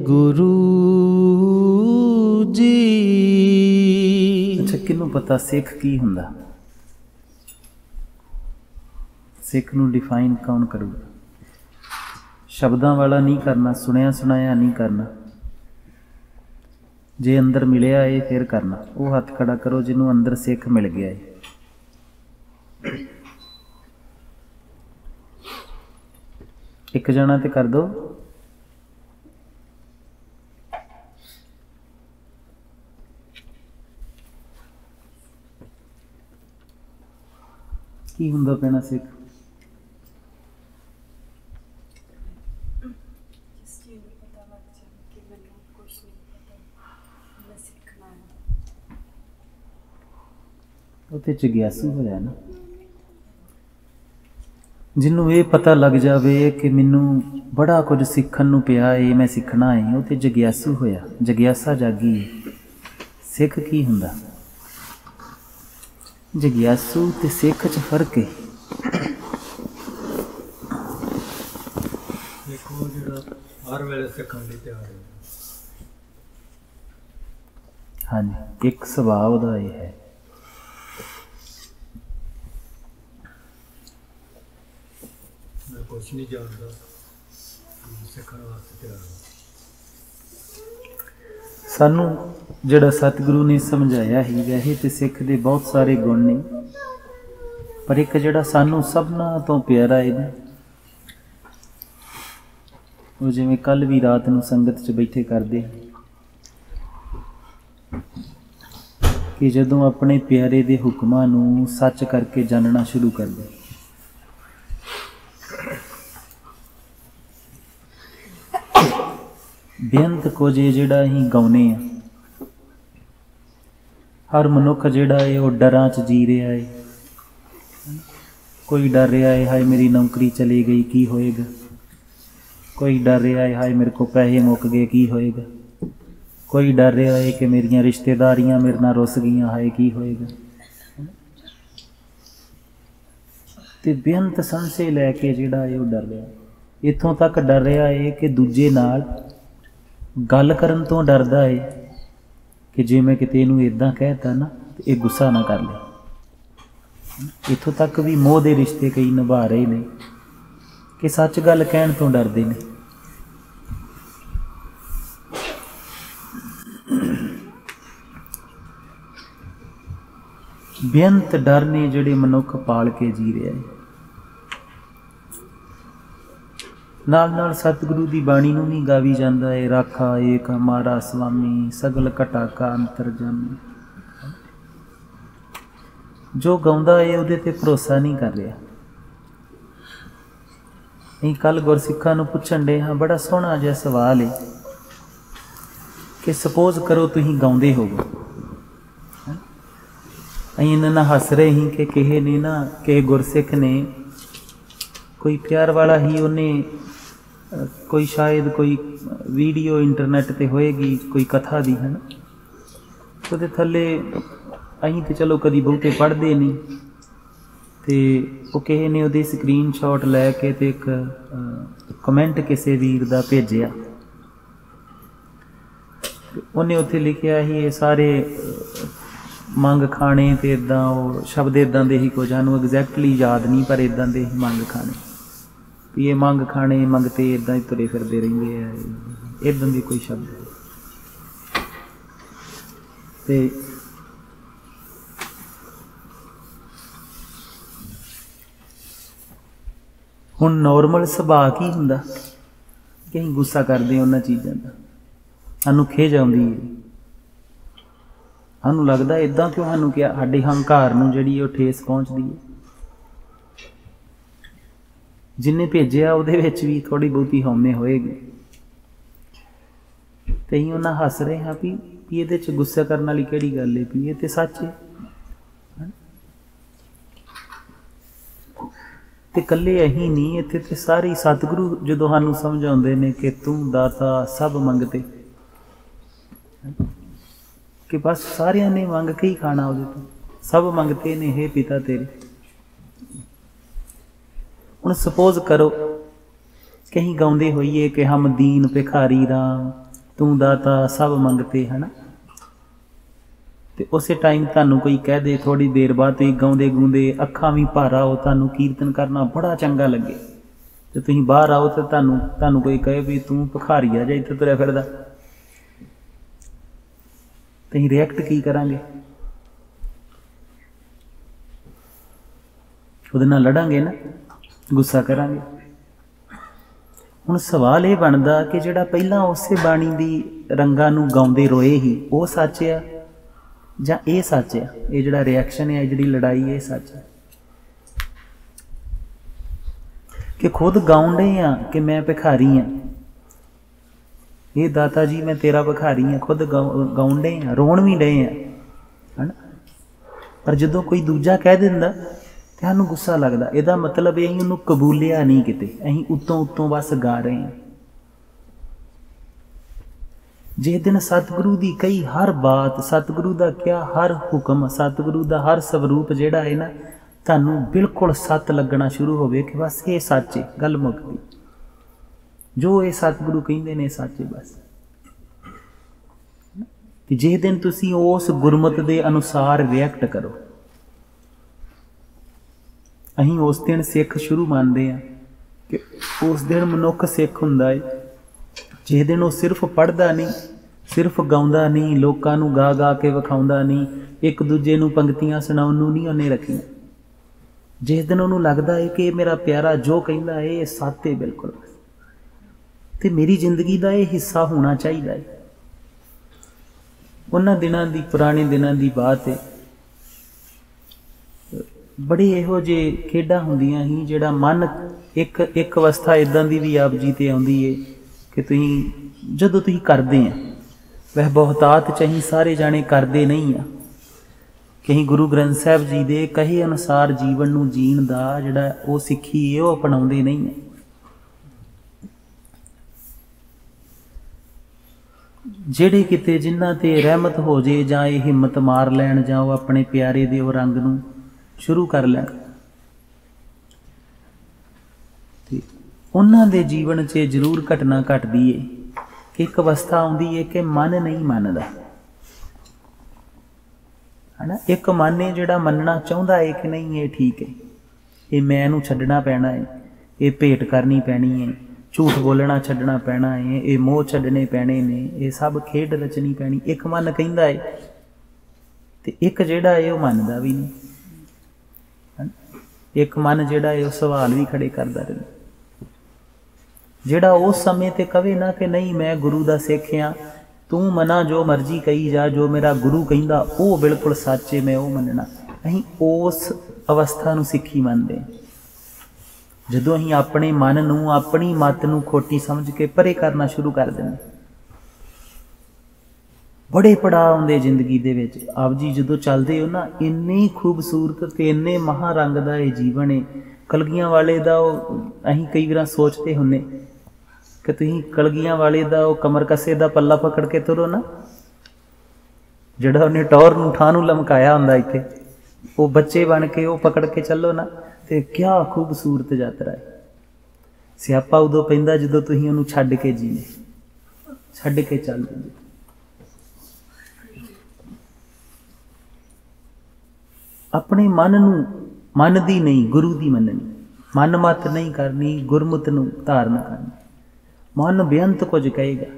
गुरु जी। अच्छा किनू पता सिख की हुंदा? सिख नू डिफाइन कौन करूगा? शब्दां वाला नहीं करना, सुनिया सुनाया नहीं करना। जे अंदर मिलिया है फिर करना। वो हथ खड़ा करो जिन्हों अंदर सिख मिल गया है। एक जना तो कर दो। की हुंदा पैना सिख? तो जग्यासू होया ना, जिन्हों ये पता लग जाए कि मैनू बड़ा कुछ सीखण नूं पिया है, मैं सीखना है, वो तो जग्यासू होया, जग्यासा जागी है। सिख की हुंदा? जग्यासू ते सिख च फर्क है। हर वेले सिखण लई तैयार है। हाँ जी, एक सुभाव दा ये है। मैं कुछ नहीं जानता, सिखण वास्ते तैयार हूं। सानू जिहड़ा सतगुरु ने समझाया ही, वैसे तो सिख दे बहुत सारे गुण ने, पर एक जिहड़ा सानू सबना तो प्यारा है ना, वो जिवें कल भी रात नूं संगत च बैठे करदे कि जदों अपने प्यारे दे हुक्मां नूं सच करके जानना शुरू कर दे, बेअंत कुछ जिहड़ा असीं गाउने आ। हर मनुख जिहड़ा है वो डरां च जी रहा है। कोई डर रहा है हाय मेरी नौकरी चली गई की होएगा, कोई डर रहा है हाय मेरे को पैसे मुक गए की होएगा, कोई डर रहा है कि मेरियां रिश्तेदारियां मेरे नाल रुस गईयां हाय की होएगा। ते बेअंत संशय लैके जिहड़ा है वो डर रहा है। इत्थों तक डर रहा है कि दूजे नाल गल करन तो डरदा है कि जे मैं किते इहनूं इदां कहता ना तो ये गुस्सा ना कर ले। इत्थों तक भी मोह दे रिश्ते कई निभा रहे ने कि सच गल कहण तो डरदे ने। बेअंत डर ने जिहड़े मनुख पाल के जी रहा है। नाल नाल सतगुरु की बाणी नूं भी गावी जांदा है, राखा एक हमारा स्वामी सगल घटा का अंतरजामी। जो गाउंदा है उहदे ते भरोसा नहीं कर रहा। नहीं कल गुरसिखां नूं पुछण डे हाँ, बड़ा सोहना जिहा सवाल है कि सपोज करो तुसीं गाउंदे होवो, असीं इन्हां नाल हस रहे ही कि किसे ने ना, किसे गुरसिख ने कोई प्यार वाला ही उन्हें कोई शायद कोई वीडियो इंटरनेट ते होएगी कोई कथा दी है ना, तो थले असीं तो चलो कदी बहुते पढ़ते नहीं, तो वो किसी ने उहदी स्क्रीन शॉट लैके ते एक कमेंट किसी वीर दा भेजिया। उन्हें उत्थे लिखिया ही ये सारे मंग खाने तो इदां वो शब्द इदां दे ही कुछ, सानूं एग्जैक्टली याद नहीं पर इदां दे ही मंग खाने भी ये मंग खाने मंगते इदां ही तुरे फिरदे रहिंदे आ, इदां दी कोई शब्द ते हुण नॉर्मल सुभाਅ की हुंदा कि असीं गुस्सा करदे उन्हां चीज़ां दा, सानूं खिज आउंदी है, सानूं लगदा इदां क्यों, सानूं क्या साडे हंकार नूं जिहड़ी ओह ठेस पहुँचदी है। जिन्हें भेजिया उहदे विच भी थोड़ी बहुती हौमे होएगी, ते असीं उन्हां हस रहे हाँ भी इहदे च गुस्सा करन वाली किहड़ी गल है, भी ये ते सच है। ते कल्ले असीं नहीं, इत्थे ते सारे सतगुरु जदों सानूं समझाउंदे ने कि तू दाता सब मंगते, कि बस सारियां ने मंग के ही खाना उहदे तो, सब मंगते ने हे पिता तेरे। हुण सपोज करो कहीं गाउंदे होइए कि हम दीन भिखारी राम तू दाता सब मंगते, है ना। तो उस टाइम तुहानू कोई कह दे थोड़ी देर बाद तुसीं गाउंदे गूंदे अखां भी भर आओ, तुहानू कीर्तन करना बड़ा चंगा लगे, तो तुसीं बाहर आओ तो तुहानू कोई कहे भी तू भिखारी आ जा इत्थे तुरिया फिरदा, तुसीं रिएक्ट की करांगे? उहदे नाल लड़ांगे ना, गुस्सा करांगे। हुण सवाल ये बनदा कि जिहड़ा पहिलां उसे बाणी दी रंगां नूं गाउंदे रोए ही वो सच आ जां ये सच आ? ये जिहड़ा रिएक्शन है, जिहड़ी लड़ाई है, सच है कि खुद गाउण डे आ कि मैं भिखारी हाँ, ये दाता जी मैं तेरा भिखारी हाँ, खुद गाउण डे आ, रोण भी डे आ, है ना। पर जदों कोई दूजा कह दिंदा तो सानूं गुस्सा लगदा, इहदा मतलब ये असीं उहनूं कबूलिया नहीं किते, असीं उत्तों उत्तों बस गा रहे हैं। जिस दिन सतगुरु की कई हर बात, सतगुरु का क्या हर हुक्म, सतगुरु का हर स्वरूप जिहड़ा है ना, तुहानूं बिल्कुल सत लगना शुरू होवे कि बस ये सच है, गल मुक गई, जो ये सतगुरु कहिंदे ने सच है बस। जिस दिन तुसीं उस गुरमत के अनुसार रिएक्ट करो, अहीं उस दिन सिख शुरू मानते हैं कि उस दिन मनुख सिख हुंदा है जिस दिन वो सिर्फ पढ़दा नहीं, सिर्फ गाउंदा नहीं, लोकां नूं गा गा के विखाउंदा नहीं, एक दूजे नूं पंक्तियां सुणाउण नूं नहीं उन्हें रखियां। जिस दिन उन्होंने लगता है कि मेरा प्यारा जो कहता है ये सत्य है बिल्कुल, तो मेरी जिंदगी का ये हिस्सा होना चाहिए है। उन्हां दिनां दी, पुराने दिनां दी बात है, बड़े इहो जे खेडां हुंदियां ही जिहड़ा मन एक अवस्था इदां दी भी आप जी ते आउंदी है कि तुसीं जदों तुसीं करदे आ, वह बहुतात चाही सारे जाने करदे नहीं आ, कहीं गुरु ग्रंथ साहब जी के कहे अनुसार जीवन नूं जीण दा जिहड़ा वो सिੱਖੀ है वो अपनाउंदे नहीं है। ਜਿਹੜੇ किते जिन्हां ते रहमत हो जे जां ये हिम्मत मार लैण जां वो अपने प्यारे दे वो रंग नूं शुरू कर लैण, ते उन्हां दे जीवन 'च जरूर घटना घटदी है कि एक अवस्था आउंदी है कि मन नहीं मनदा, है ना। एक मन है जिहड़ा मनना चाहुंदा है कि नहीं ये ठीक है, ये मैं इहनूं छड्डना पैना है, ये भेंट करनी पैनी है, झूठ बोलना छड्डना पैना है, ये मोह छड्डने पैने ने, ये सब खेड रचनी पैनी। एक मन कहिंदा है ते एक जिहड़ा है वो मनदा भी नहीं, एक मन जिहड़ा है वो सवाल भी खड़े करदा रहिंदा। जिहड़ा उस समय ते कवे ना कि नहीं मैं गुरु दा सिख हाँ, तू मना जो मर्जी कही जा, जो मेरा गुरु कहिंदा वो बिल्कुल सच है, मैं वो मनना, असीं उस अवस्था नूं सिੱਖੀ ਮੰਨਦੇ। जदों असीं अपने मन नूं, अपनी मत नूं खोटी समझ के परे करना शुरू कर दिंदे, बड़े पड़ाव आउंदे जिंदगी दे विच। आप जी जदों चलदे हो ना, इन्नी खूबसूरत ते इन्ने महारंग दा ये जीवन है, कलगियां वाले दा असीं कई बार सोचते हुन्ने कि तुसीं कलगियां वाले दा कमर कसे दा पल्ला पकड़ के तुरो ना, जिहड़ा उन्हें टौर नूं ਠਾਂ नूं लमकाया हुंदा इत्थे, वो बच्चे बन के वो पकड़ के चलो ना, ते क्या खूबसूरत यात्रा है। सियापा उदों पैंदा जदों तुसीं उहनूं छड्ड के जीने, छड्ड के चल दिंदे। अपने मन नूं, मन दी नहीं गुरु दी मननी, मन मत नहीं करनी, गुरमत नूं धारण करनी। मन बेअंत कुछ कहेगा,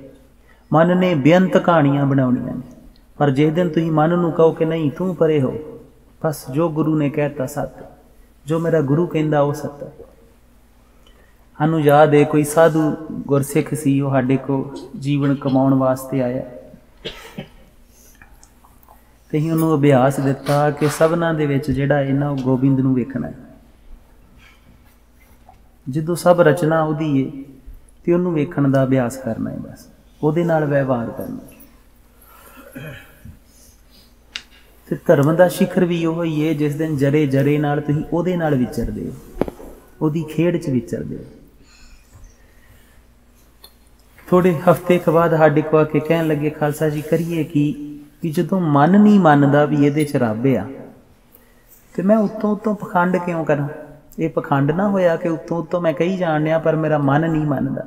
मन ने बेअंत कहानियां बनाउणियां ने, पर जिस दिन तुसीं मन नूं कहो कि नहीं तू परे हो, बस जो गुरु ने कहता सत्य, जो मेरा गुरु कहंदा वो सत्य। सानूं याद है कोई साधु गुरसिख सी, वो साडे को जीवन कमाउण वास्ते आया, ते असीं उहनूं अभ्यास दिता कि सबना दे विच जिहड़ा है ना वो गोबिंद नूं वेखना है। जदों सब रचना उहदी है ते उहनूं वेखण दा अभ्यास करना है, बस उहदे नाल व्यवहार करना। ते धर्म दा शिखर भी उहो ही है जिस दिन जरे जरे नाल तुसीं उहदे नाल विचरदे हो, उहदी खेड़ च विचरदे हो। थोड़े हफ्ते के बाद साडे को आके कहण लगे खालसा जी करिए कि जदों मन नहीं मनदा भी इहदे च रब आ, ते मैं उत्तों उत्तों पखंड क्यों करा? ये पखंड ना होया कि उत्तों उत्तों मैं कही जाण लिया पर मेरा मन नहीं मनदा।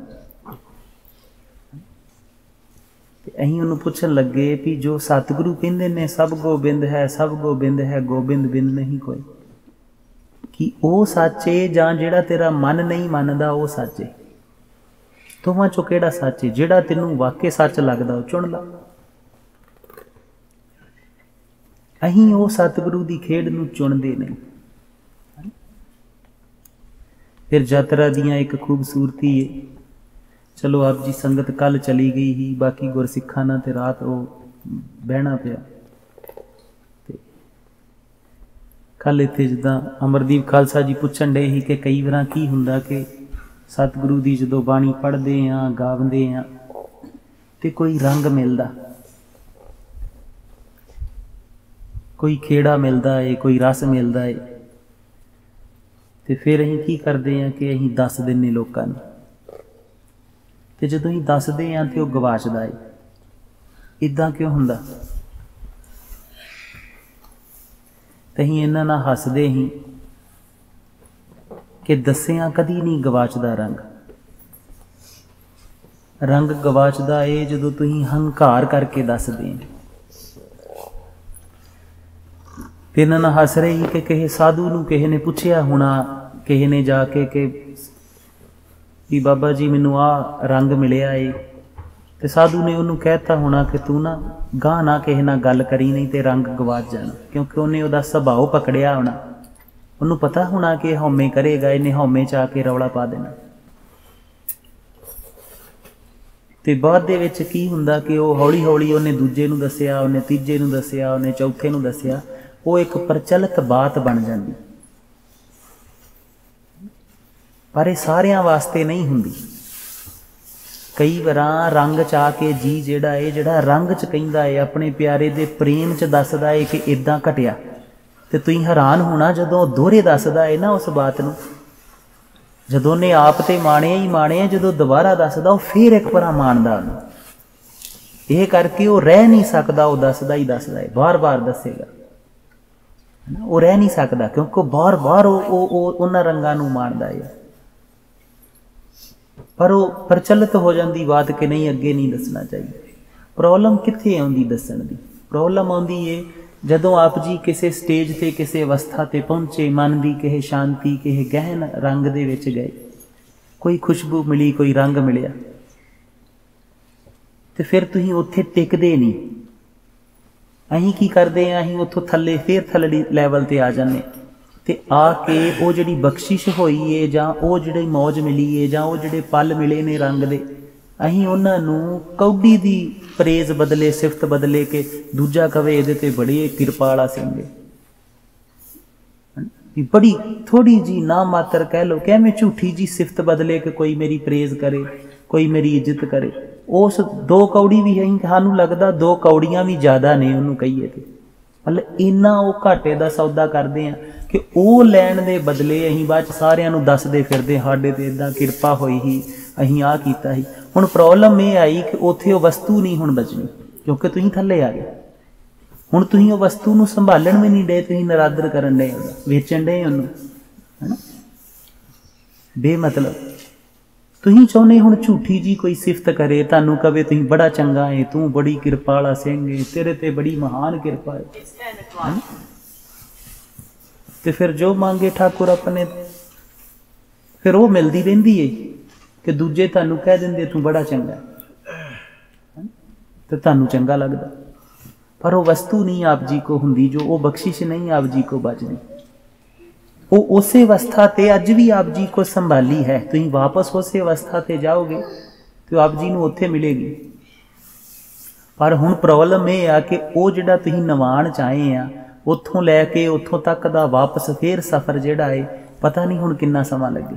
ਅਸੀਂ ਉਹਨੂੰ ਪੁੱਛਣ ਲੱਗੇ ਵੀ ਜੋ ਸਤਿਗੁਰੂ ਕਹਿੰਦੇ ਨੇ ਸਭ ਗੋਬਿੰਦ ਹੈ, ਸਭ ਗੋਬਿੰਦ ਹੈ, ਗੋਬਿੰਦ ਬਿੰਦ ਨਹੀਂ ਕੋਈ, ਕਿ ਉਹ ਸੱਚ ਏ ਜਾਂ ਜਿਹੜਾ ਤੇਰਾ ਮਨ ਨਹੀਂ ਮੰਨਦਾ ਉਹ ਸੱਚ ਏ? ਦੋਵਾਂ ਚੋਂ ਕਿਹੜਾ ਸੱਚ ਏ? ਜਿਹੜਾ ਤੈਨੂੰ ਵਾਕਈ ਸੱਚ ਲੱਗਦਾ ਉਹ ਚੁਣ ਲਾ। ਅਸੀਂ ਉਹ ਸਤਿਗੁਰੂ ਦੀ ਖੇਡ ਨੂੰ ਚੁਣਦੇ ਨਹੀਂ। ਫਿਰ ਯਾਤਰਾ ਦੀਆਂ ਇੱਕ ਖੂਬਸੂਰਤੀ ਹੈ। ਚਲੋ ਆਪ ਜੀ ਸੰਗਤ ਕੱਲ ਚਲੀ ਗਈ ਹੀ, ਬਾਕੀ ਗੁਰਸਿੱਖਾਂ ਨਾਲ ਤੇ ਰਾਤ ਉਹ ਬਹਿਣਾ ਪਿਆ। ਤੇ ਕੱਲ ਇੱਥੇ ਜਿੱਦਾਂ ਅਮਰਦੀਪ ਖਾਲਸਾ ਜੀ ਪੁੱਛਣ ਡੇ ਸੀ ਕਿ ਕਈ ਵਾਰ ਕੀ ਹੁੰਦਾ ਕਿ ਸਤਿਗੁਰੂ ਦੀ ਜਦੋਂ ਬਾਣੀ ਪੜ੍ਹਦੇ ਹਾਂ, ਗਾਉਂਦੇ ਹਾਂ ਤੇ ਕੋਈ ਰੰਗ ਮਿਲਦਾ, ਕੋਈ ਖੇੜਾ ਮਿਲਦਾ ਏ, ਕੋਈ ਰਸ ਮਿਲਦਾ ਏ, ਤੇ ਫਿਰ ਅਸੀਂ ਕੀ ਕਰਦੇ ਹਾਂ ਕਿ ਅਸੀਂ ਦੱਸ ਦਿੰਦੇ ਲੋਕਾਂ ਨੂੰ, ਤੇ ਜਦੋਂ ਅਸੀਂ ਦੱਸਦੇ ਹਾਂ ਤੇ ਉਹ ਗਵਾਚਦਾ ਏ। ਇੱਦਾਂ ਕਿਉਂ ਹੁੰਦਾ? ਤੇ ਅਸੀਂ ਇਹਨਾਂ ਨਾਲ ਹੱਸਦੇ ਹੀ ਕਿ ਦੱਸਿਆ ਕਦੀ ਨਹੀਂ ਗਵਾਚਦਾ ਰੰਗ। ਰੰਗ ਗਵਾਚਦਾ ਏ ਜਦੋਂ ਤੁਸੀਂ ਹੰਕਾਰ ਕਰਕੇ ਦੱਸਦੇ ਹੋ। ਤੇ ਇਹਨਾਂ ਨਾਲ ਹੱਸ ਰਹੇ ਸੀ ਕਿ ਕਿਸੇ ਸਾਧੂ ਨੂੰ ਕਿਸੇ ਨੇ ਪੁੱਛਿਆ ਹੋਣਾ, ਕਿਸੇ ਨੇ ਜਾ ਕੇ ਕਿ ਬਾਬਾ ਜੀ ਮੈਨੂੰ ਆਹ ਰੰਗ ਮਿਲਿਆ ਏ, ਤੇ ਸਾਧੂ ਨੇ ਉਹਨੂੰ ਕਹਿਤਾ ਹੋਣਾ ਕਿ ਤੂੰ ਨਾ ਗਾਹ ਨਾ ਕਿਸੇ ਨਾਲ ਗੱਲ ਕਰੀ, ਨਹੀਂ ਤੇ ਰੰਗ ਗਵਾਚ ਜਾਣਾ, ਕਿਉਂਕਿ ਉਹਨੇ ਉਹਦਾ ਸੁਭਾਅ ਪਕੜਿਆ ਹੋਣਾ। ਉਹਨੂੰ ਪਤਾ ਹੋਣਾ ਕਿ ਹਉਮੈ ਕਰੇਗਾ, ਇਹਨੇ ਹਉਮੈ ਚ ਆ ਕੇ ਰੌਲਾ ਪਾ ਦੇਣਾ। ਤੇ ਬਾਅਦ ਦੇ ਵਿੱਚ ਕੀ ਹੁੰਦਾ ਕਿ ਉਹ ਹੌਲੀ ਹੌਲੀ ਉਹਨੇ ਦੂਜੇ ਨੂੰ ਦੱਸਿਆ, ਉਹਨੇ ਤੀਜੇ ਨੂੰ ਦੱਸਿਆ, ਉਹਨੇ ਚੌਥੇ ਨੂੰ ਦੱਸਿਆ, ਉਹ ਇੱਕ ਪ੍ਰਚਲਿਤ ਬਾਤ ਬਣ ਜਾਂਦੀ। ਪਰ ਇਹ ਸਾਰਿਆਂ ਵਾਸਤੇ ਨਹੀਂ ਹੁੰਦੀ। ਕਈ ਵਾਰਾਂ ਰੰਗ ਚ ਆ ਕੇ ਜੀ ਜਿਹੜਾ ਏ, ਜਿਹੜਾ ਰੰਗ ਚ ਕਹਿੰਦਾ ਏ, ਆਪਣੇ ਪਿਆਰੇ ਦੇ ਪ੍ਰੇਮ ਚ ਦੱਸਦਾ ਏ ਕਿ ਇੱਦਾਂ ਘਟਿਆ, ਤੇ ਤੁਸੀਂ ਹੈਰਾਨ ਹੋਣਾ ਜਦੋਂ ਦੋਹਰੇ ਦੱਸਦਾ ਏ ਨਾ ਉਸ ਬਾਤ ਨੂੰ। ਜਦੋਂ ਉਹਨੇ ਆਪ ਤੇ ਮਾਣਿਆ ਹੀ ਮਾਣਿਆ, ਜਦੋਂ ਦੁਬਾਰਾ ਦੱਸਦਾ ਉਹ ਫਿਰ ਇੱਕ ਵਾਰ ਮਾਣਦਾ ਉਹਨੂੰ। ਇਹ ਕਰਕੇ ਉਹ ਰਹਿ ਨਹੀਂ ਸਕਦਾ, ਉਹ ਦੱਸਦਾ ਹੀ ਦੱਸਦਾ ਏ, ਬਾਰ ਬਾਰ ਦੱਸੇਗਾ। ਉਹ ਰਹਿ ਨਹੀਂ ਸਕਦਾ ਕਿਉਂਕਿ ਬਾਰ ਬਾਰ ਉਹ ਉਹਨਾਂ ਰੰਗਾਂ ਨੂੰ ਮਾਣਦਾ ਏ। ਪਰ ਉਹ ਪ੍ਰਚਲਿਤ ਹੋ ਜਾਂਦੀ ਬਾਤ ਕਿ ਨਹੀਂ ਅੱਗੇ ਨਹੀਂ ਦੱਸਣਾ ਚਾਹੀਦਾ। ਪ੍ਰੋਬਲਮ ਕਿੱਥੇ ਆਉਂਦੀ ਦੱਸਣ ਦੀ? ਪ੍ਰੋਬਲਮ ਆਉਂਦੀ ਏ ਜਦੋਂ ਆਪ ਜੀ ਕਿਸੇ ਸਟੇਜ ਤੇ, ਕਿਸੇ ਅਵਸਥਾ ਤੇ ਪਹੁੰਚੇ, ਮਨ ਦੀ ਕਿਸੇ ਸ਼ਾਂਤੀ, ਕਿਸੇ ਗਹਿਨ ਰੰਗ ਦੇ ਵਿੱਚ ਗਏ, ਕੋਈ ਖੁਸ਼ਬੂ ਮਿਲੀ, ਕੋਈ ਰੰਗ ਮਿਲਿਆ, ਤੇ ਫਿਰ ਤੁਸੀਂ ਉੱਥੇ ਟਿਕਦੇ ਨਹੀਂ। ਅਸੀਂ ਕੀ ਕਰਦੇ ਹਾਂ? ਅਸੀਂ ਉੱਥੋਂ ਥੱਲੇ ਫਿਰ ਥੱਲੜੀ ਲੈਵਲ ਤੇ ਆ ਜਾਂਦੇ, ਤੇ ਆ ਕੇ ਉਹ ਜਿਹੜੀ ਬਖਸ਼ਿਸ਼ ਹੋਈ ਏ, ਜਾਂ ਉਹ ਜਿਹੜੀ ਮੌਜ ਮਿਲੀ ਏ, ਜਾਂ ਉਹ ਜਿਹੜੇ ਪਲ ਮਿਲੇ ਨੇ ਰੰਗ ਦੇ, ਅਸੀਂ ਉਹਨਾਂ ਨੂੰ ਕੌਡੀ ਦੀ ਪ੍ਰੇਜ਼ ਬਦਲੇ, ਸਿਫਤ ਬਦਲੇ ਕਿ ਦੂਜਾ ਕਵੇ ਇਹਦੇ ਤੇ ਬੜੀ ਕਿਰਪਾ ਵਾਲਾ ਸਿੰਘ ਏ, ਬੜੀ ਥੋੜੀ ਜੀ ਨਾ ਮਾਤਰ ਕਹਿ ਲਓ, ਕਿ ਐਵੇਂ ਝੂਠੀ ਜੀ ਸਿਫਤ ਬਦਲੇ ਕਿ ਕੋਈ ਮੇਰੀ ਪ੍ਰੇਜ਼ ਕਰੇ, ਕੋਈ ਮੇਰੀ ਇੱਜ਼ਤ ਕਰੇ। ਉਸ 2 ਕੌੜੀ ਵੀ ਅਸੀਂ ਸਾਨੂੰ ਲੱਗਦਾ 2 ਕੌੜੀਆਂ ਵੀ ਜ਼ਿਆਦਾ ਨੇ ਉਹਨੂੰ ਕਹੀਏ ਤੇ, ਮਤਲਬ ਇੰਨਾ ਉਹ ਘਾਟੇ ਦਾ ਸੌਦਾ ਕਰਦੇ ਆ ਕਿ ਉਹ ਲੈਣ ਦੇ ਬਦਲੇ ਅਸੀਂ ਬਾਅਦ 'ਚ ਸਾਰਿਆਂ ਨੂੰ ਦੱਸਦੇ ਫਿਰਦੇ ਸਾਡੇ ਤੇ ਇੱਦਾਂ ਕਿਰਪਾ ਹੋਈ ਸੀ, ਅਸੀਂ ਆਹ ਕੀਤਾ ਸੀ। ਹੁਣ ਪ੍ਰੋਬਲਮ ਇਹ ਆਈ ਕਿ ਉੱਥੇ ਉਹ ਵਸਤੂ ਨਹੀਂ ਹੁਣ ਬਚਣੀ, ਕਿਉਂਕਿ ਤੁਸੀਂ ਥੱਲੇ ਆ ਗਏ। ਹੁਣ ਤੁਸੀਂ ਉਹ ਵਸਤੂ ਨੂੰ ਸੰਭਾਲਣ ਵੀ ਨਹੀਂ ਡੇ, ਤੁਸੀਂ ਨਰਾਦਰ ਕਰਨ ਡੇ, ਵੇਚਣ ਡੇ ਉਹਨੂੰ, ਹੈ ਨਾ, ਬੇਮਤਲਬ। ਤੁਸੀਂ ਚਾਹੁੰਦੇ ਹੁਣ ਝੂਠੀ ਜੀ ਕੋਈ ਸਿਫਤ ਕਰੇ, ਤੁਹਾਨੂੰ ਕਵੇ ਤੁਸੀਂ ਬੜਾ ਚੰਗਾ ਏ, ਤੂੰ ਬੜੀ ਕਿਰਪਾ ਵਾਲਾ ਸਿੰਘ ਏ, ਤੇਰੇ ਤੇ ਬੜੀ ਮਹਾਨ ਕਿਰਪਾ ਏ, ਤੇ ਫਿਰ ਜੋ ਮੰਗੇ ਠਾਕੁਰ ਆਪਣੇ, ਫਿਰ ਉਹ ਮਿਲਦੀ ਰਹਿੰਦੀ ਏ ਕਿ ਦੂਜੇ ਤੁਹਾਨੂੰ ਕਹਿ ਦਿੰਦੇ ਤੂੰ ਬੜਾ ਚੰਗਾ, ਤੇ ਤੁਹਾਨੂੰ ਚੰਗਾ ਲੱਗਦਾ। ਪਰ ਉਹ ਵਸਤੂ ਨਹੀਂ ਆਪ ਜੀ ਕੋ ਹੁੰਦੀ, ਜੋ ਉਹ ਬਖਸ਼ਿਸ਼ ਨਹੀਂ ਆਪ ਜੀ ਕੋ ਬਚਦੀ। ਉਹ ਉਸੇ ਅਵਸਥਾ ਤੇ ਅੱਜ ਵੀ ਆਪ ਜੀ ਕੋ ਸੰਭਾਲੀ ਹੈ। ਤੁਸੀਂ ਵਾਪਸ ਉਸੇ ਅਵਸਥਾ ਤੇ ਜਾਓਗੇ ਤੇ ਆਪ ਜੀ ਨੂੰ ਉੱਥੇ ਮਿਲੇਗੀ। ਪਰ ਹੁਣ ਪ੍ਰੋਬਲਮ ਇਹ ਆ ਕਿ ਉਹ ਜਿਹੜਾ ਤੁਸੀਂ ਨਿਵਾਣ ਚਾਹੇ ਆ, ਉੱਥੋਂ ਲੈ ਕੇ ਉੱਥੋਂ ਤੱਕ ਦਾ ਵਾਪਸ ਫੇਰ ਸਫ਼ਰ ਜਿਹੜਾ ਏ, ਪਤਾ ਨਹੀਂ ਹੁਣ ਕਿੰਨਾ ਸਮਾਂ ਲੱਗੇ।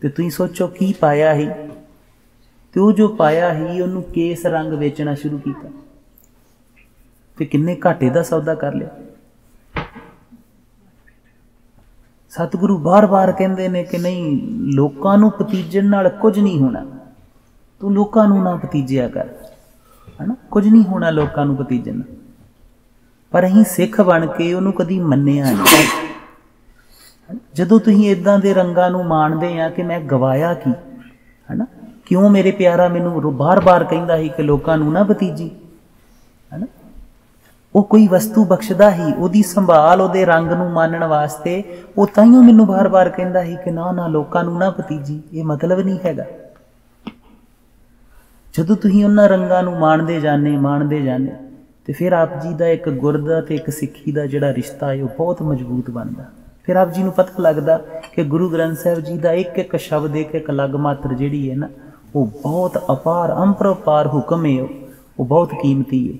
ਤੇ ਤੁਸੀਂ ਸੋਚੋ ਕੀ ਪਾਇਆ ਸੀ, ਤੇ ਉਹ ਜੋ ਪਾਇਆ ਸੀ ਉਹਨੂੰ ਕੇਸ ਰੰਗ ਵੇਚਣਾ ਸ਼ੁਰੂ ਕੀਤਾ, ਤੇ ਕਿੰਨੇ ਘਾਟੇ ਦਾ ਸੌਦਾ ਕਰ ਲਿਆ। ਸਤਿਗੁਰੂ ਬਾਰ-ਬਾਰ ਕਹਿੰਦੇ ਨੇ ਕਿ ਨਹੀਂ, ਲੋਕਾਂ ਨੂੰ ਭਤੀਜਣ ਨਾਲ ਕੁਝ ਨਹੀਂ ਹੋਣਾ, ਤੂੰ ਲੋਕਾਂ ਨੂੰ ਨਾ ਭਤੀਜਿਆ ਕਰ, ਹੈ ਨਾ, ਕੁਝ ਨਹੀਂ ਹੋਣਾ ਲੋਕਾਂ ਨੂੰ ਭਤੀਜਣ ਨਾਲ। ਪਰ ਅਸੀਂ ਸਿੱਖ ਬਣ ਕੇ ਉਹਨੂੰ ਕਦੀ ਮੰਨਿਆ ਨਹੀਂ। ਜਦੋਂ ਤੁਸੀਂ ਇੱਦਾਂ ਦੇ ਰੰਗਾਂ ਨੂੰ ਮਾਣਦੇ ਆ ਕਿ ਮੈਂ ਗਵਾਇਆ ਕੀ, ਹੈ ਨਾ, क्यों मेरे प्यारा मैनू बार बार कहता ही कि लोगों नू ना भतीजी, है ना। वो कोई वस्तु बख्शदा ही, उहदी संभाल उहदे रंग नू मानण वास्ते वो ताइयों मैनू बार बार कहता ही कि ना ना लोगों नू ना भतीजी, ये मतलब नहीं हैगा। जदों तुसीं उन्हां रंगां नू माणदे जाने तो फिर आप जी का एक गुर दा ते एक सिੱਖੀ का जिहड़ा रिश्ता है वो बहुत मजबूत बनता। फिर आप जी नू पता लगता कि गुरु ग्रंथ साहिब जी का एक एक शब्द एक एक लग मात्र जिहड़ी है ना वो बहुत अपार अंपरपार हुक्म है, वो बहुत कीमती है।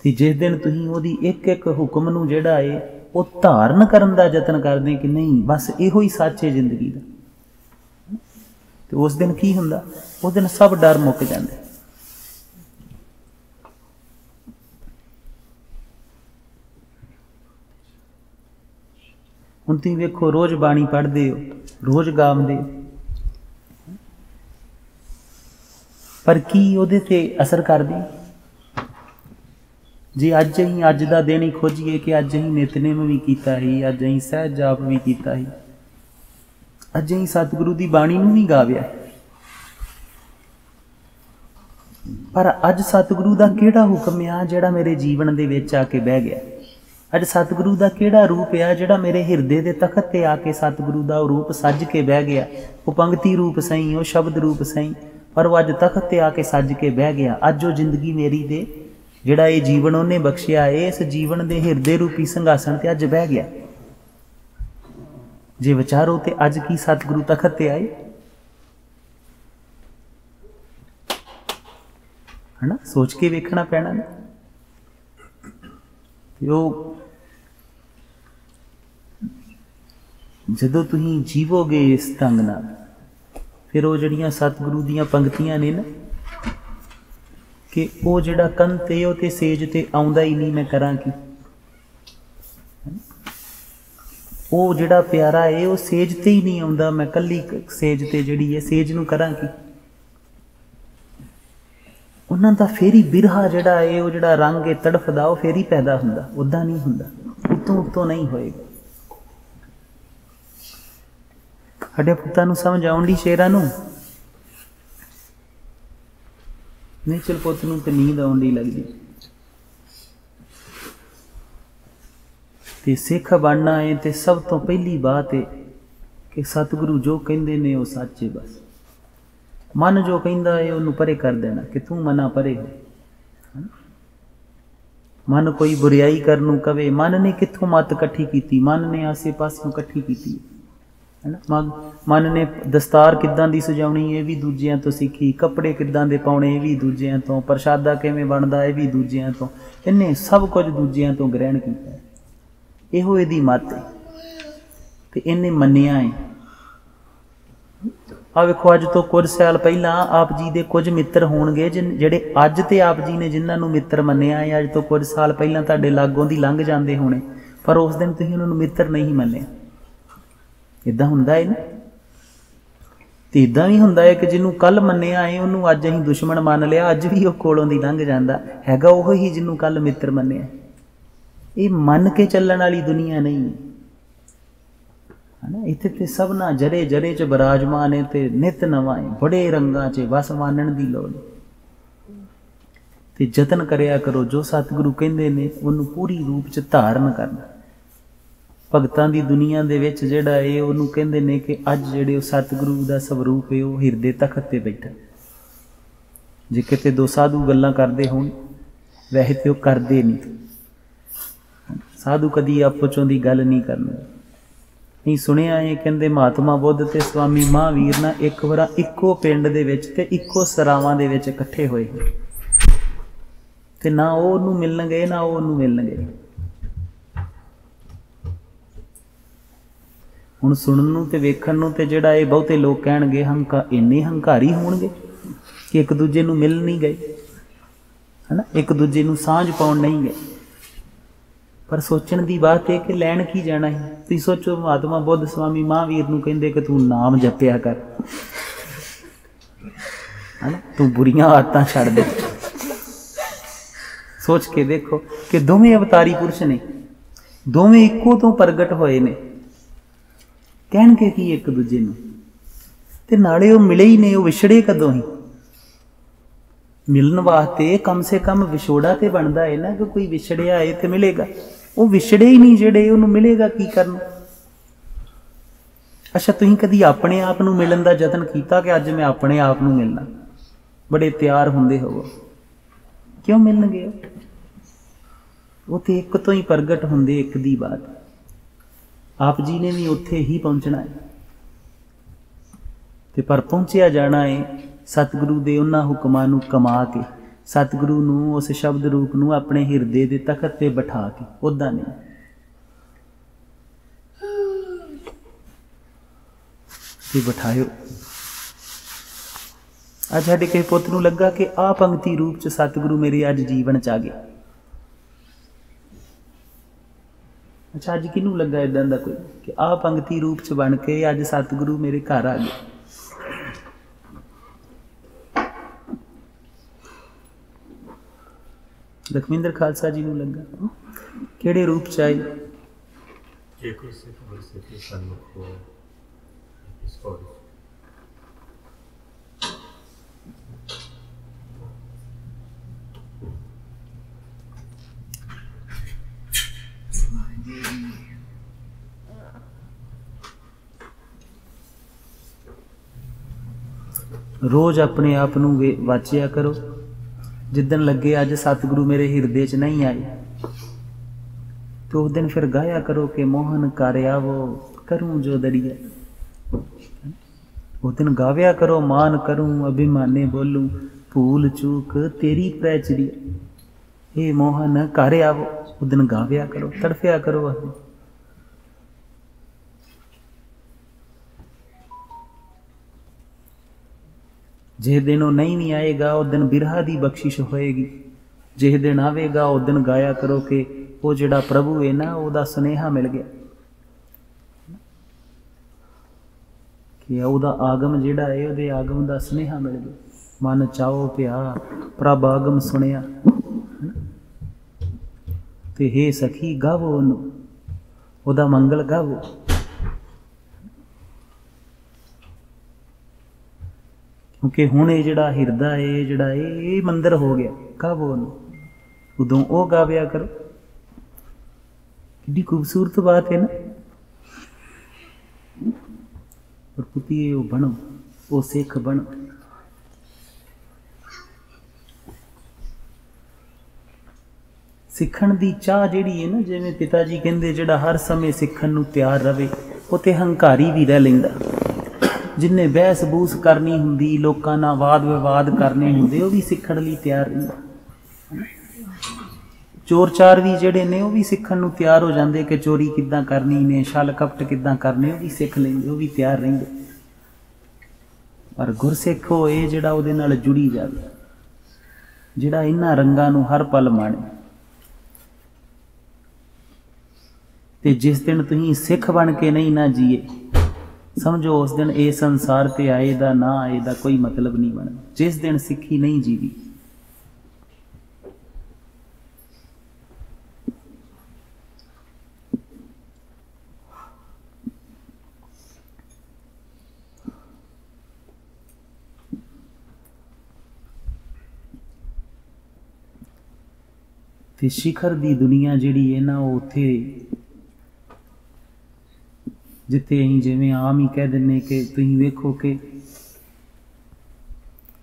तो जिस दिन तुसीं उहदी एक एक हुक्म नू जिहड़ा है वो धारण करन दा यतन करदे कि नहीं बस इहो ही सच है जिंदगी का, तो उस दिन की हुंदा, उस दिन सब डर मुक जांदे। हुण तुसीं वेखो रोज़ बाणी पढ़दे हो, रोज़ गावदे हो, पर की उहदे ते असर करदी? जे अज ही अज दा दिन ही खोजिए कि अज ही नितनेम भी कीता ही, अज ही सहज जाप भी कीता ही, अज ही सतगुरु दी बाणी नूं भी गाविया, पर अज सतगुरु दा किहड़ा हुक्म आ जिहड़ा मेरे जीवन दे विच आके बह गया? अज सतगुरु दा किहड़ा रूप आ जिहड़ा मेरे हिरदे दे तखत ते आके सतगुरु दा रूप सज के बह गया? वो पंक्ति रूप सही, वो शब्द रूप सही, पर वो अज तखत ते आके सज के बह गया। अज वो जिंदगी मेरी दे जिहड़ा ये जीवन उन्हें बख्शिया है, इस जीवन दे हिरदे रूपी संघासन ते अज बह गया। जे विचारो ते अज की सतगुरु तखत ते आए, है ना, सोच के वेखना पैना ना। जदों तुसीं जीवोगे इस ढंग नाल, फिर वो जिहड़ियां सतगुरु दीयां पंक्तियां ने ना कि वो जिहड़ा कंध ते वो ते सेज ते आउंदा ही नहीं, मैं करां की। वो जिहड़ा प्यारा है वो सेज ते ही नहीं आउंदा, मैं कल्ली सेज ते जिहड़ी है सेज नूं करां की। उन्हां दा फिर ही बिरहा जिहड़ा है वो जिहड़ा रंग है तड़फदा वो फिर ही पैदा हुंदा, उदां नहीं हुंदा, उत्तों नहीं होएगा। साडे पुत्तां नूं समझ आउंदी शेरां नूं नहीं, चल पुत्त नूं ते नींद आउंदी लगदी। ते सिख बनना है तो सब तो पहली बात है कि सतगुरु जो कहिंदे ने वो सच है। बस मन जो कहिंदा है उन्होंने परे कर देना कि तू मना परे हो। मन कोई बुराई करनू कवे, मन ने कित्थों मत कट्ठी की, मन ने आसे पासों कट्ठी की, है ना। मन ने दस्तार किदां दी सजाउणी ये भी दूजियां तो सीखी, कपड़े किदां दे पाउणे ये भी दूजियां तो, प्रशादा किवें बनदा ये भी दूजियां तो, इन्हें सब कुछ दूजियां तो ग्रहण किया। इहो इहदी मत है ते इन्हें मन्निया है। आ वेखो अज तो कुछ साल पहला आप जी दे कुछ मित्र होणगे जिहड़े अज ते आप जी ने जिन्हां नूं मित्र मन्निया है, अज तो कुछ साल पहला तुहाडे लागों दी लंघ जांदे होणे, पर उस दिन तुसीं उन्हां नूं मित्र नहीं मन्निया। इदां हुंदा है ना। ते इदां भी हुंदा है कि जिन्हों कल मन्निया है उन्होंने अज असीं दुश्मन मान लिया, अज भी वह कोलों दी लंघ जांदा हैगा ओह ही जिन्हों कल मित्र मन्निया। ये मन के चलण वाली दुनिया नहीं है ना। इत्थे ते सबना जरे जरे च विराजमान है ते नित नवां है, बड़े रंगां च बस मानण दी लोड़। ते जतन करिया करो जो सतगुरु कहंदे ने उन्होंने पूरी रूप च धारण करना। भगतां दी दुनिया दे विच जिहड़ा है उन्होंने कहंदे ने कि अज जिहड़े सतगुरु दा स्वरूप है वो हिरदे तखत ते बैठा। जे किते दो साधु गल्लां करदे होण, वैसे ते वो करदे नहीं। साधु कदी आपो चों दी गल नहीं करनी। नहीं सुनिया है कहंदे महात्मा बुद्ध ते स्वामी महावीर ना एक वार इक्को पिंड दे विच ते इक्को सरावां दे विच इकट्ठे होए ते ना वो उहनूं मिलण गए ना वो उहनूं मिलण गए। हुण सुणन नूं ते वेखण नूं ते जिहड़ा ये बहुते लोग कहणगे इन्ने हंकारी होणगे कि एक दूजे नूं मिल नहीं गए, है ना, एक दूजे नूं सांझ पाउण नहीं गए। पर सोचण दी बात है कि लैण की जाना है। तुसीं सोचो महात्मा बुद्ध स्वामी महावीर नूं कहंदे कि तू नाम जपिया कर, है ना, तू बुरियां आदतां छड्ड दे। सोच के देखो कि दोवें अवतारी पुरुष ने, दोवें इक्को तो प्रगट होए ने, कहणगे की एक दूजे नूं ते नाले वो मिले ही नहीं, वो विछड़े कदों ही। मिलन वास्ते कम से कम विछोड़ा तो बनता है ना, कि कोई विछड़िया है तो मिलेगा। वो विछड़े ही नहीं जेड़े, उन्होंने मिलेगा की करना। अच्छा तुसीं कदी अपने आप नूं मिलन दा यतन कीता कि अज मैं अपने आप नूं मिलना? बड़े तैयार हुंदे हो, क्यों मिलणगे? वो तो एक तो ही प्रगट हुंदे, एक दी बात। आप जी ने भी उत्थे ही पहुंचना है, ते पर पहुंचिया जाना है सतगुरु दे उन्हां हुकमां नूं कमा के, सतगुरु नूं उस शब्द रूप नूं अपने हिरदे दे तखत ते बिठा के, उदा नहीं। ते बिठायो। अज साडे किसी पुत्त नूं लगा कि आ पंक्ति रूप च सतगुरु मेरे अज जीवन च आ गए। अच्छा अज किनू लगा इदां दा कोई कि आ पंक्ति रूप च बन के अज सतगुरु मेरे घर आ गए? लखविंदर खालसा जी नूं लगा, किहड़े रूप च आए? रोज़ अपने आप नूं वाचिया करो। जिदन लगे अज सतगुरु मेरे हिरदे च नहीं आए, तो उस दिन फिर गाया करो कि मोहन कर आवो करूं जो दरिया। उस दिन गाव्या करो, मान करूं अभिमाने बोलूं, भूल चूक तेरी प्रैचरी। हे मोहन कर आवो, उस दिन गाव्या करो, तड़फिया करो। जिस दिन वो नहीं आएगा उस दिन बिरहा की बख्शिश होएगी। जिस दिन आवेगा उस दिन गाया करो कि वो जिहड़ा प्रभु है ना, उसका सुनेहा मिल गया, कि उसका आगम जिहड़ा है, उसदे आगम का सुनेहा मिल गया। मन चाओ पिया प्रभ आगम सुनिया, ते हे सखी गावो उहनूं, उसदा मंगल गावो। क्योंकि हुण ये जिहड़ा हिरदा है, जिहड़ा ये मंदिर हो गया, गावो उहनूं, उदों वो गाव्या करो। कितनी खूबसूरत बात है ना। और पुतिए वो बनो, वो सिख बनो। सिखण दी चाह जिहड़ी है ना, जिवें पिता जी कहंदे, जिहड़ा हर समय सिखण नूं तैयार रहे, वो ते हंकारी भी रह लैंदा। जिन्हें बहस बूस करनी हुंदी, लोकां नाल वाद विवाद करने हुंदे, वो भी सिखण लई तैयार रहिंदा। चोर चार भी जिहड़े ने, वो भी सिखण नूं तैयार हो जाते कि चोरी किद्दां करनी ने, छल कपट किद्दां करने, वो भी सिख लैंदे, वो भी तैयार रहिंदे। पर गुरसिख होए जिहड़ा उहदे नाल जुड़ी जावे, जिहड़ा इन्हां रंगां नूं हर पल माणे। ते जिस दिन तुसीं सिख बन के नहीं ना जिए, समझो उस दिन ये संसार ते आए दा ना आए दा कोई मतलब नहीं बनना। जिस दिन सिक्खी नहीं जीवी, ते शिखर दी दुनिया जिहड़ी है ना, वो उत्थे जिथे अं जिमें आम ही कह दें कि तुम वेखो कि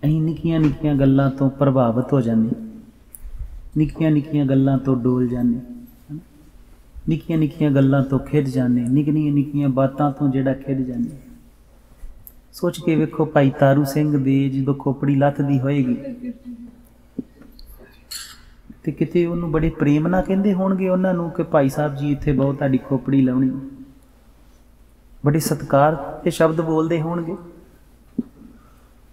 अं निक्कियां निक्कियां गल्लां तो प्रभावित हो जाने, निक्कियां निक्कियां गल्लां तो डोल जाने, निक्कियां निक्कियां गल्लां तो खिज जाने, निक्कियां निक्कियां बातां तो जिहड़ा खिज जाने। सोच के वेखो भाई तारू सिंह दे जो खोपड़ी लथदी होएगी, तो किते उन्होंने बड़े प्रेम ना कहते होणगे उन्होंने कि भाई साहब जी इत्थे बहुत तुहाडी खोपड़ी लाउणी, बड़े सत्कार के शब्द बोलते होणगे।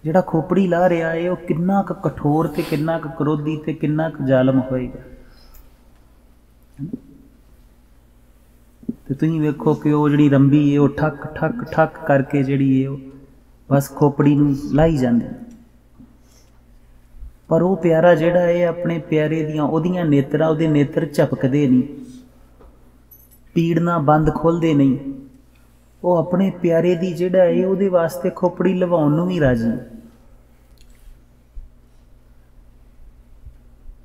जिहड़ा खोपड़ी ला रहा है, वह किन्ना क कठोर ते किन्ना क क्रोधी ते किन्ना क जालम होएगा। तो तुसीं वेखो कि वह जिहड़ी रंबी है, वह ठक ठक ठक करके जिहड़ी है बस खोपड़ी नूं लाई जांदी। पर वह प्यारा जिहड़ा है अपने प्यारे दियां ओहदियां नेत्रां, उहदे नेत्र झपकदे नहीं, पीड़ना बंद खोलते नहीं। वो अपने प्यारे दी जिहड़ा है उहदे वास्ते खोपड़ी लवाउण नूं भी राजी।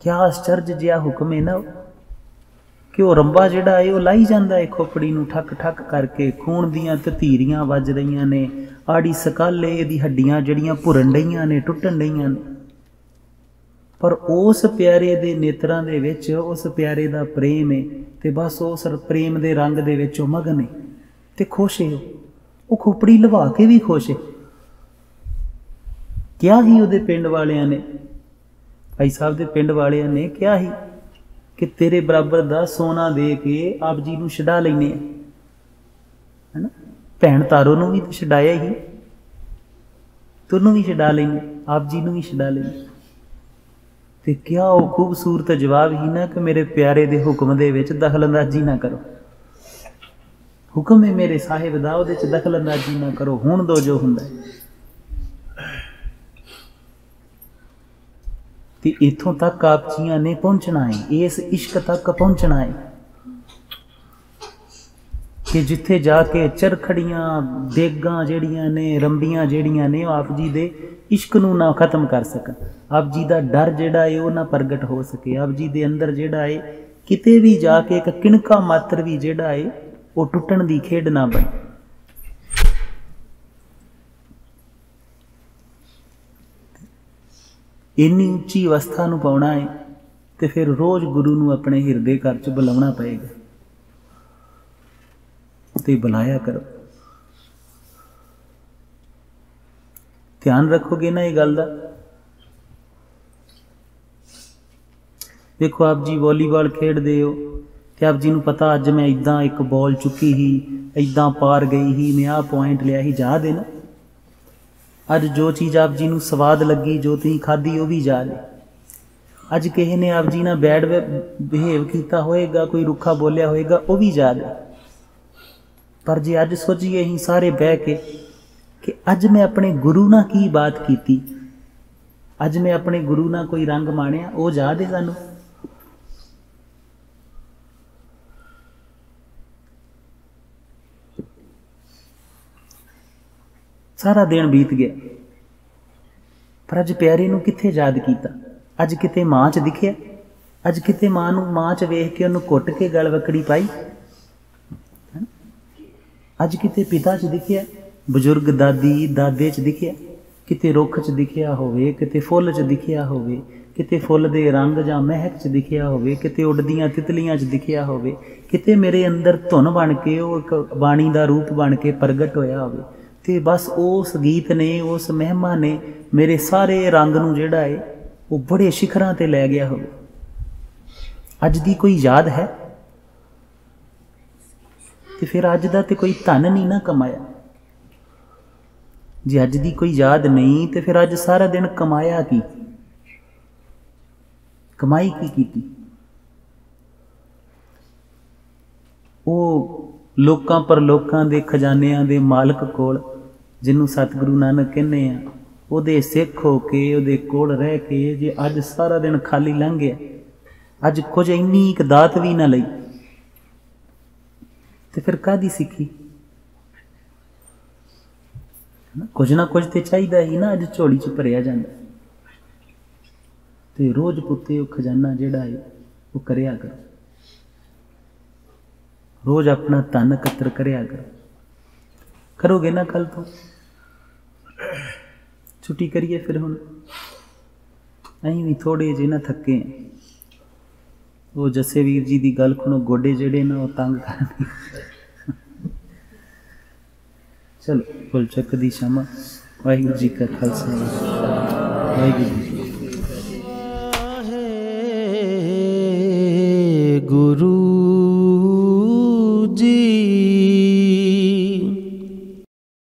क्या आश्चर्य जिहा हुक्म है ना कि वह रंबा जिहड़ा है वह लाई जाता है खोपड़ी नूं ठक ठक करके। खून दियां ततीरियां वज रहीआं ने, आड़ी सकाले दी हड्डियां जिहड़ियां भुरन डईआं ने, टुटन डईआं ने, पर उस प्यारे दे नेत्रां दे विच उस प्यारे दा प्रेम है ते बस उस प्रेम दे रंग दे विच ओह मगन है ते खुश है। वो खोपड़ी लवा के भी खुश है। क्या ही उहदे पिंड वालियां ने, भाई साहब दे पिंड वालियां ने क्या ही कि तेरे बराबर दा सोना दे के आप जी नूं छड़ा लैने, है ना। भैन तारो नूं भी तो छड़ाया ही, तुहानूं भी छड़ा लेंगे, आप जी नूं भी छड़ा लेंगे। ते क्या वो खूबसूरत जवाब ही ना कि मेरे प्यारे दे हुक्म दे विच दखलअंदाजी ना करो। हुक्म है मेरे साहिब दा, उहदे च दखलअंदाजी ना करो, हुण दो जो हुंदा है। ते इत्थों तक आप जियां ने पहुंचना है, इस इश्क तक पहुंचना है कि जिथे जाके चरखड़ियां देगां जिहड़ियां ने, रंबियां जिहड़ियां ने, आप जी दे इश्क नूं ना खत्म कर सकन। आप जी दा डर जिहड़ा है वह ना प्रगट हो सके। आप जी दे अंदर जिहड़ा है किते भी जाके एक किणका मात्र भी जिहड़ा है वो टुटण दी खेड ना बने। इन्नी उच्ची अवस्था नूं पाउणा है तो फिर रोज़ गुरु नूं अपने हिरदे घर च बुलाउणा पएगा ते बुलाया करो। ध्यान रखोगे ना ये गल दा। देखो आप जी वॉलीबॉल खेडदे हो ते आप जी नूं पता अज मैं इदां एक बॉल चुकी ही, इदां पार गई ही, मैं आ पॉइंट लिया ही, याद है ना। अज जो चीज़ आप जी नूं स्वाद लगी, जो तुसीं खाधी वो भी याद है। अज किसी ने आप जी नाल बैड बिहेव किया होएगा, कोई रुखा बोलिया होएगा, वो भी याद है। पर जे अज सोचिए ही सारे बह के कि अज मैं अपने गुरु नाल की बात की, अज मैं अपने गुरु नाल कोई रंग माणिया, वो याद है सानूं। सारा दिन बीत गया, पर अज प्यारे नूं कित्थे याद कीता। अज किते मां च दिखिया, अज किते मां नूं मां च वेख के उन्होंने घुट के गल वकड़ी पाई। अज किते पिता च दिखिया, बजुर्ग दादी दादे च दिखिया, किते रुख च दिखिया होवे, किते फुल च दिखिया होवे, किते फुल दे रंग जां महक च दिखिया होवे, किते उड़दियां तितलियां च दिखिया होवे, किते मेरे अंदर धुन बन के वो एक बाणी दा रूप बन के प्रगट होया होवे। ते बस उस गीत ने, उस महिमा ने मेरे सारे रंग नूं जिहड़ा है वो बड़े शिखरां ते लै गया होवे। अज दी कोई याद है ते फिर अज दा ते कोई धन नहीं ना कमाया। जे अज दी कोई याद नहीं तो फिर अज सारा दिन कमाया की, कमाई की। वो लोकां पर लोकां दे खजानियां दे मालक कोल, जिन्हों सतगुरु नानक कहने आ, उहदे सिख हो के उहदे कोल रह के जे अज सारा दिन खाली लंघ गया, अज कुछ इन्नी एक दात भी ना लई, तो फिर काहदी सिक्खी। कुछ ना कुछ तो चाहिए ही ना, अज झोली च भरिया जाता। तो रोज़ पुत्ते वो खजाना जिहड़ा है वो करिया करो, रोज़ अपना धन एकत्र करिया करो। करोगे ना कल तो छुट्टी करिए फिर हुण असीं भी थोड़े जे ना थके हैं। वो जस्से वीर जी की गल सुनो, गोडे जिहड़े ना वो तंग करने। चलो फुल चक दी क्षमा। वाहिगुरू जी का खालसा, वाहिगुरू जी की फतेह। गुरु